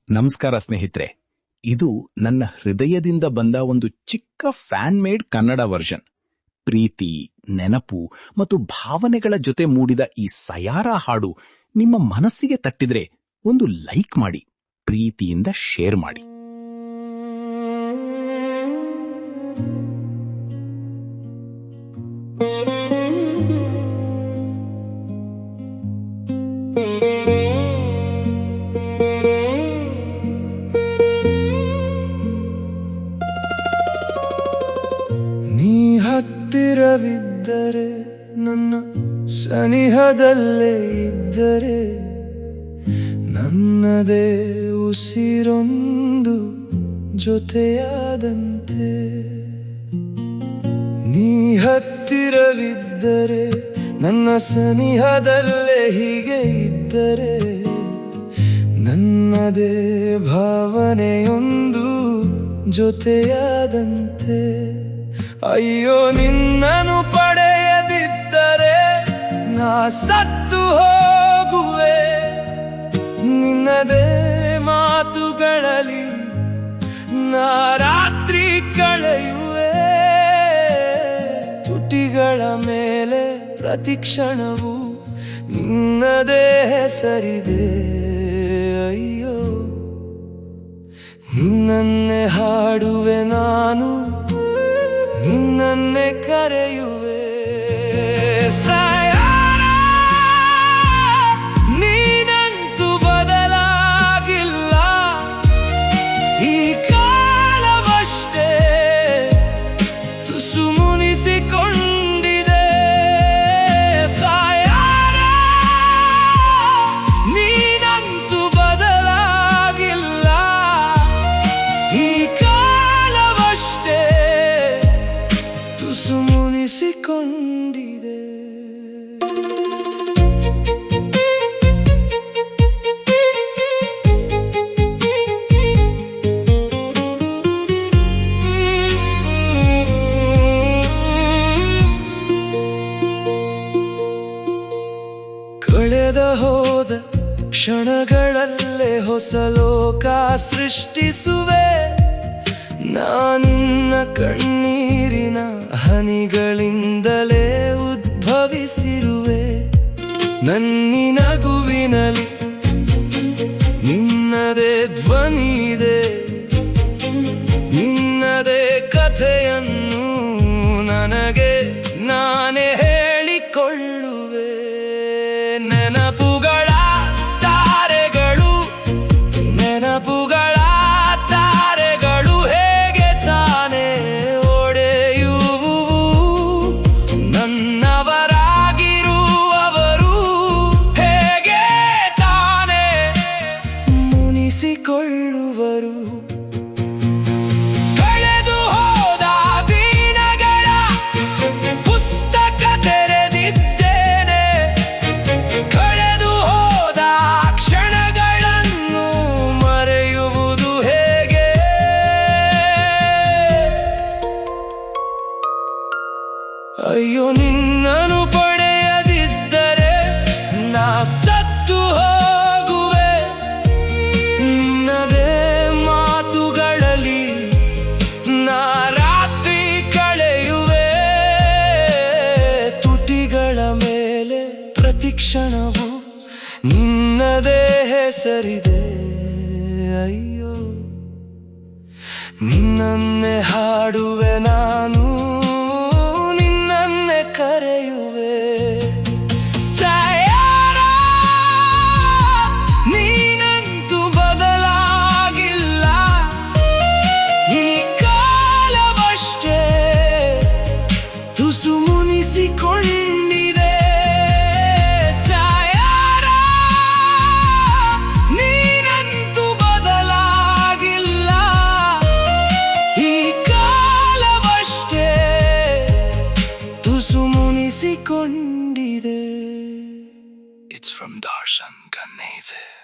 ನಮಸ್ಕಾರ ಸ್ನೇಹಿತರೆ, ಇದು ನನ್ನ ಹೃದಯದಿಂದ ಬಂದ ಒಂದು ಚಿಕ್ಕ ಫ್ಯಾನ್ ಮೇಡ್ ಕನ್ನಡ ವರ್ಷನ್. ಪ್ರೀತಿ, ನೆನಪು ಮತ್ತು ಭಾವನೆಗಳ ಜೊತೆ ಮೂಡಿದ ಈ ಸಯಾರ ಹಾಡು ನಿಮ್ಮ ಮನಸ್ಸಿಗೆ ತಟ್ಟಿದ್ರೆ ಒಂದು ಲೈಕ್ ಮಾಡಿ, ಪ್ರೀತಿಯಿಂದ ಶೇರ್ ಮಾಡಿ. ನೀ ಹತ್ತಿರವಿದ್ದರೆ, ನನ್ನ ಸನಿಹದಲ್ಲೇ ಇದ್ದರೆ, ನನ್ನದೇ ಉಸಿರೊಂದು ಜೊತೆಯಾದಂತೆ. ನೀ ಹತ್ತಿರವಿದ್ದರೆ, ನನ್ನ ಸನಿಹದಲ್ಲೇ ಹೀಗೆ ಇದ್ದರೆ, ನನ್ನದೇ ಭಾವನೆಯೊಂದು ಜೊತೆಯಾದಂತೆ. ಅಯ್ಯೋ, ನಿನ್ನನ್ನು ಪಡೆಯದಿದ್ದರೆ ನಾ ಸತ್ತು ಹೋಗುವೆ. ನಿನ್ನದೇ ಮಾತುಗಳಲ್ಲಿ ನಾ ರಾತ್ರಿ ಕಳೆಯುವೆ. ತುಟಿಗಳ ಮೇಲೆ ಪ್ರತಿಕ್ಷಣವು ನಿನ್ನದೇ ಹೆಸರಿದೆ. ಅಯ್ಯೋ, ನಿನ್ನನ್ನೇ ಹಾಡುವೆ ನಾನು, ನಿನ್ನನ್ನೇ ಕರೆಯುವೆ. ಸಾಯಾರ, ನೀನಂತೂ ಬದಲಾಗಿಲ್ಲ. ಈ ಕಾಲವಷ್ಟೇ ತುಸು ಮುನಿಸಿಕೊಂಡಿದೆ. ಸಾಯಾರ, ನೀನಂತೂ ಬದಲಾಗಿಲ್ಲ. ಈ ಕಾಲವಷ್ಟೇ ತುಸು ಮುನಿಸಿಕೊಂಡಿದೆ. ಕಳೆದ ಹೋದ ಕ್ಷಣಗಳಲ್ಲೇ ಹೊಸ ಲೋಕ ಸೃಷ್ಟಿಸುವೆ. ನಾನಿನ್ನ ಕಣ್ಣೀರಿನ ಹನಿಗಳಿಂದಲೇ ಉದ್ಭವಿಸಿರುವೆ. ನನ್ನಿ ನಗುವಿನಲ್ಲಿ ನಿನ್ನದೇ ಧ್ವನಿದೆ. ನಿನ್ನದೇ ಕಥೆಯನ್ನು ನನಗೆ ನಾನೇ ಹೇಳಿಕೊಳ್ಳುವೆ. ನೆನಪುಗಳ ತಾರೆಗಳು, ನೆನಪುಗಳ ತಾರೆಗಳು ಹೇಗೆ ತಾನೇ ಒಡೆಯುವು. ನನ್ನವರಾಗಿರುವವರು ಹೇಗೆ ತಾನೇ ಮುನಿಸಿಕೊಳ್ಳುವರು. ಕಳೆದು ಹೋದ ದಿನಗಳ ಪುಸ್ತಕ ತೆರೆದಿದ್ದೇನೆ. ಕಳೆದು ಹೋದ ಕ್ಷಣಗಳನ್ನು ಮರೆಯುವುದು ಹೇಗೆ. ಅಯ್ಯೋ, ನಿನ್ನನ್ನು ಪಡೆಯದಿದ್ದರೆ ನಾ ಸತ್ತು ಹೋಗುವೆ. ನಿನ್ನದೇ ಮಾತುಗಳಲ್ಲಿ ನಾ ರಾತ್ರಿ ಕಳೆಯುವೆ. ತುಟಿಗಳ ಮೇಲೆ ಪ್ರತಿಕ್ಷಣವು ನಿನ್ನದೇ ಹೆಸರಿದೆ. ಅಯ್ಯೋ, ನಿನ್ನನ್ನೇ ಹಾಡುವೆ ನಾನು, ನಿನ್ನನ್ನೇ ಕರೆಯುವೆ. ಸಾಯಾರ, ನೀನಂತೂ ಬದಲಾಗಿಲ್ಲ. ಈ ಕಾಲವಷ್ಟೇ ತುಸು ಮುನಿಸಿಕೊಂಡಿದೆ. ಸಾಯಾರ, ನೀನಂತೂ ಬದಲಾಗಿಲ್ಲ. ಈ ಕಾಲವಷ್ಟೇ ತುಸು ಮುನಿಸಿಕೊಂಡಿದೆ. It's from Darshan Ganathan.